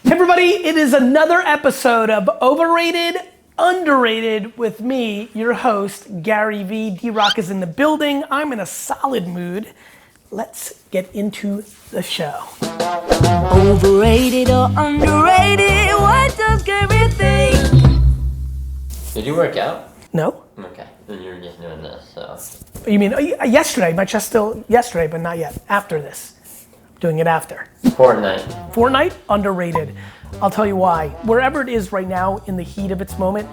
Hey everybody, it is another episode of Overrated, Underrated with me, your host, Garyvee. D-Rock is in the building. I'm in a solid mood. Let's get into the show. Overrated or underrated, what does Gary think? Did you work out? No? Okay, then you were just doing this, so. You mean yesterday? My chest still yesterday, but not yet. After this. Doing it after. Fortnite, underrated. I'll tell you why. Wherever it is right now in the heat of its moment,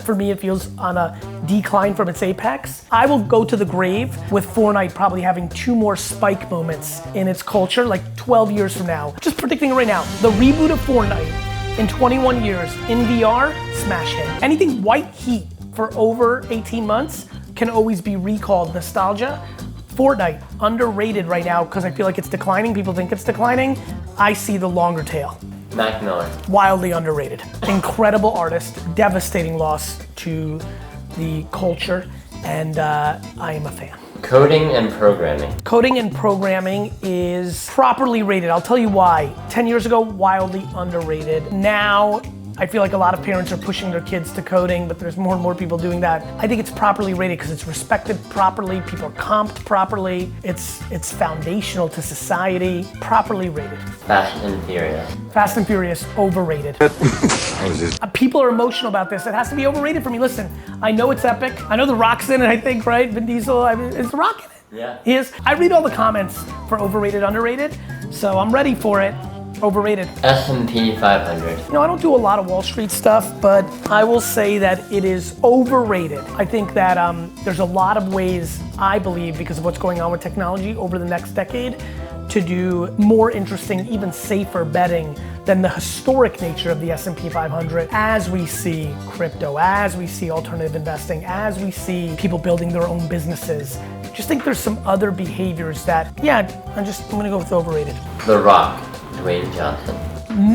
for me it feels on a decline from its apex. I will go to the grave with Fortnite probably having 2 more spike moments in its culture, like 12 years from now. Just predicting it right now. The reboot of Fortnite in 21 years in VR, smash hit. Anything white heat for over 18 months can always be recalled. Nostalgia. Fortnite, underrated right now because I feel like it's declining. People think it's declining. I see the longer tail. Mac Miller. Wildly underrated. Incredible artist, devastating loss to the culture, and I am a fan. Coding and programming. Coding and programming is properly rated. I'll tell you why. 10 years ago, wildly underrated. Now, I feel like a lot of parents are pushing their kids to coding, but there's more and more people doing that. I think it's properly rated because it's respected properly, people are comped properly, it's foundational to society, properly rated. Fast and Furious. Fast and Furious, overrated. People are emotional about this. It has to be overrated for me. Listen, I know it's epic. I know The Rock's in it, I think, right? Vin Diesel, is The Rock in it? Yeah. He is. I read all the comments for overrated, underrated, so I'm ready for it. Overrated. S&P 500. You know, I don't do a lot of Wall Street stuff, but I will say that it is overrated. I think that there's a lot of ways, I believe, because of what's going on with technology over the next decade, to do more interesting, even safer betting than the historic nature of the S&P 500 as we see crypto, as we see alternative investing, as we see people building their own businesses. Just think there's some other behaviors that, yeah, I'm gonna go with overrated. The Rock. Dwayne Johnson.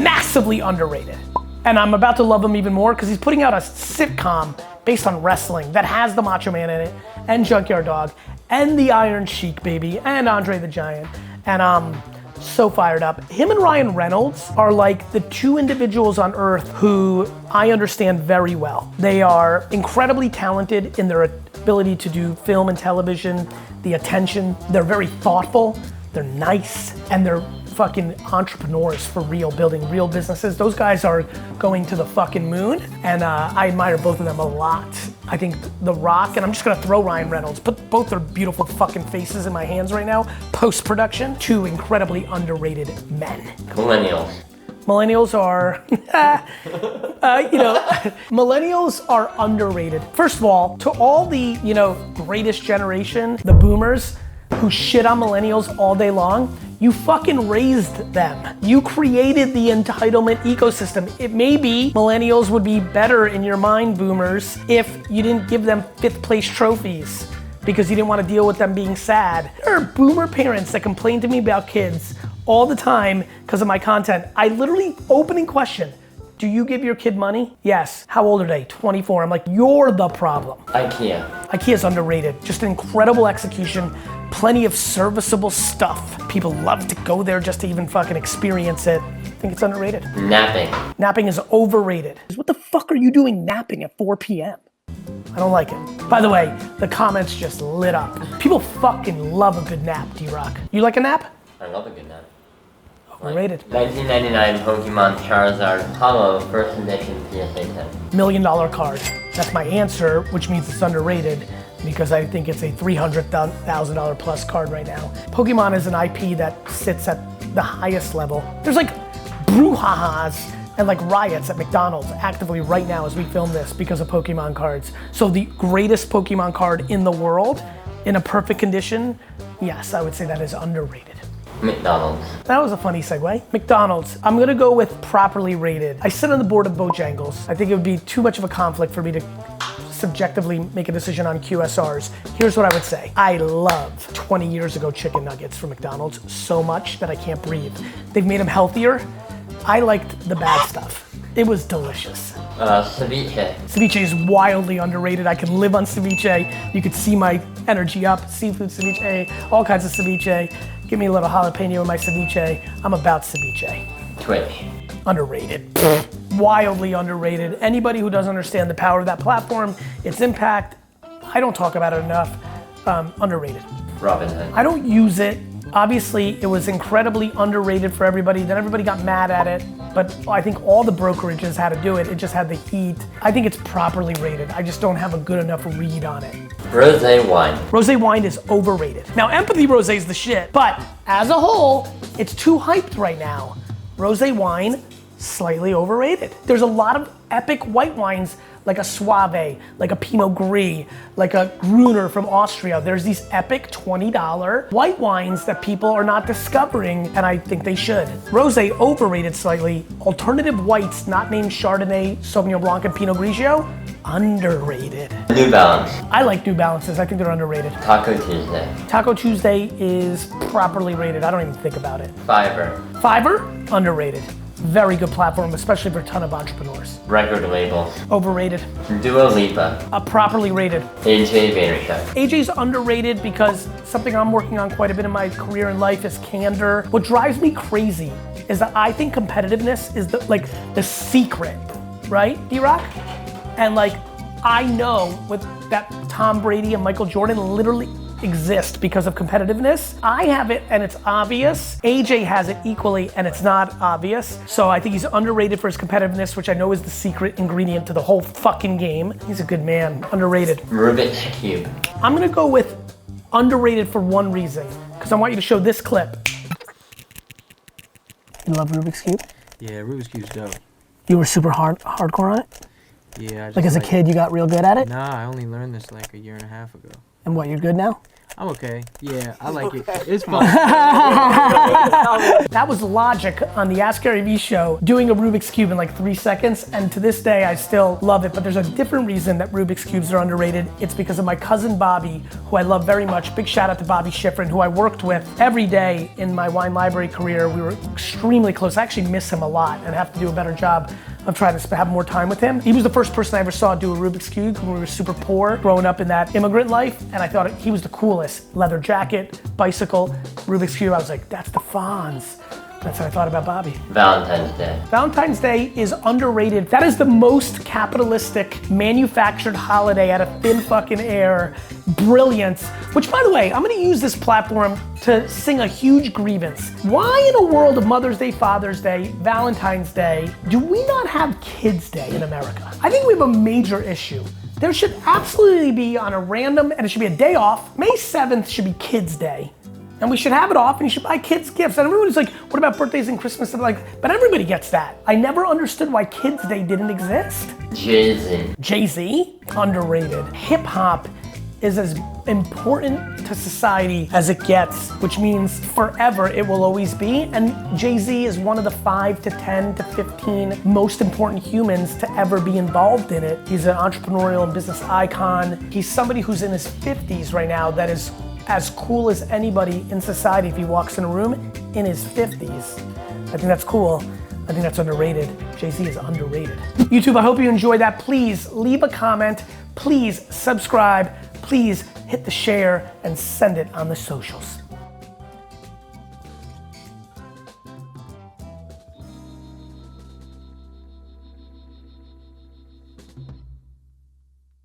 Massively underrated. And I'm about to love him even more because he's putting out a sitcom based on wrestling that has the Macho Man in it, and Junkyard Dog, and the Iron Sheik, baby, and Andre the Giant. And I'm so fired up. Him and Ryan Reynolds are like the 2 individuals on earth who I understand very well. They are incredibly talented in their ability to do film and television, the attention. They're very thoughtful, they're nice, and they're fucking entrepreneurs for real, building real businesses. Those guys are going to the fucking moon, and I admire both of them a lot. I think The Rock, and I'm just gonna throw Ryan Reynolds, put both their beautiful fucking faces in my hands right now, post-production, 2 incredibly underrated men. Millennials. Millennials are, millennials are underrated. First of all, to all the, greatest generation, the boomers, who shit on millennials all day long, you fucking raised them. You created the entitlement ecosystem. It may be millennials would be better in your mind, boomers, if you didn't give them 5th place trophies because you didn't want to deal with them being sad. There are boomer parents that complain to me about kids all the time because of my content. I literally, opening question, do you give your kid money? Yes. How old are they? 24. I'm like, you're the problem. IKEA's underrated. Just an incredible execution. Plenty of serviceable stuff. People love to go there just to even fucking experience it. I think it's underrated. Napping. Napping is overrated. What the fuck are you doing napping at 4 p.m.? I don't like it. By the way, the comments just lit up. People fucking love a good nap, D-Rock. You like a nap? I love a good nap. Overrated. 1999 Pokemon Charizard Hollow First Edition PSA 10. $1 million card. That's my answer, which means it's underrated because I think it's a $300,000 plus card right now. Pokemon is an IP that sits at the highest level. There's like brouhahas and like riots at McDonald's actively right now as we film this because of Pokemon cards. So the greatest Pokemon card in the world in a perfect condition, yes, I would say that is underrated. McDonald's. That was a funny segue. McDonald's. I'm gonna go with properly rated. I sit on the board of Bojangles. I think it would be too much of a conflict for me to subjectively make a decision on QSRs. Here's what I would say. I love 20 years ago chicken nuggets from McDonald's so much that I can't breathe. They've made them healthier. I liked the bad stuff. It was delicious. Ceviche. Ceviche is wildly underrated. I can live on ceviche. You could see my energy up. Seafood ceviche, all kinds of ceviche. Give me a little jalapeno in my ceviche. I'm about ceviche. Twitch. Underrated. Wildly underrated. Anybody who doesn't understand the power of that platform, its impact, I don't talk about it enough. Underrated. Robinhood. I don't use it. Obviously, it was incredibly underrated for everybody. Then everybody got mad at it. But I think all the brokerages had to do it. It just had the heat. I think it's properly rated. I just don't have a good enough read on it. Rosé wine. Rosé wine is overrated. Now, empathy rosé is the shit, but as a whole, it's too hyped right now. Rosé wine, slightly overrated. There's a lot of epic white wines like a Suave, like a Pinot Gris, like a Gruner from Austria. There's these epic $20 white wines that people are not discovering, and I think they should. Rosé, overrated slightly. Alternative whites, not named Chardonnay, Sauvignon Blanc, and Pinot Grigio, underrated. New Balance. I like New Balances, I think they're underrated. Taco Tuesday. Taco Tuesday is properly rated, I don't even think about it. Fiverr. Fiverr, underrated. Very good platform, especially for a ton of entrepreneurs. Record labels. Overrated. Dua Lipa. Properly rated. AJ Vaynerchuk. AJ's underrated because something I'm working on quite a bit in my career and life is candor. What drives me crazy is that I think competitiveness is the secret, right, D-Rock? And I know with that Tom Brady and Michael Jordan literally exist because of competitiveness. I have it and it's obvious. AJ has it equally and it's not obvious. So I think he's underrated for his competitiveness, which I know is the secret ingredient to the whole fucking game. He's a good man, underrated. Rubik's Cube. I'm gonna go with underrated for one reason, because I want you to show this clip. You love Rubik's Cube? Yeah, Rubik's Cube's dope. You were super hardcore on it? Yeah, I just Like as a kid, you got real good at it? Nah, I only learned this like a year and a half ago. And what, you're good now? I'm okay. Yeah, I like it. It's fun. That was Logic on the Ask Garyvee show, doing a Rubik's Cube in like 3 seconds, and to this day I still love it, but there's a different reason that Rubik's Cubes are underrated. It's because of my cousin Bobby, who I love very much. Big shout out to Bobby Schifrin, who I worked with every day in my wine library career. We were extremely close. I actually miss him a lot and have to do a better job of trying to have more time with him. He was the first person I ever saw do a Rubik's Cube when we were super poor, growing up in that immigrant life, and I thought he was the coolest. Leather jacket, bicycle, Rubik's Cube. I was like, that's the Fonz. That's what I thought about Bobby. Valentine's Day. Valentine's Day is underrated. That is the most capitalistic, manufactured holiday out of thin fucking air. Brilliance. Which, by the way, I'm gonna use this platform to sing a huge grievance. Why in a world of Mother's Day, Father's Day, Valentine's Day, do we not have Kids Day in America? I think we have a major issue. There should absolutely be on a random, and it should be a day off. May 7th should be Kids Day. And we should have it off and you should buy kids gifts. And everybody's like, what about birthdays and Christmas? And but everybody gets that. I never understood why Kids Day didn't exist. Jay-Z. Jay-Z, underrated. Hip hop is as important to society as it gets, which means forever it will always be. And Jay-Z is one of the 5 to 10 to 15 most important humans to ever be involved in it. He's an entrepreneurial and business icon. He's somebody who's in his 50s right now that is as cool as anybody in society if he walks in a room in his 50s. I think that's cool. I think that's underrated. Jay-Z is underrated. YouTube, I hope you enjoyed that. Please leave a comment. Please subscribe. Please hit the share and send it on the socials.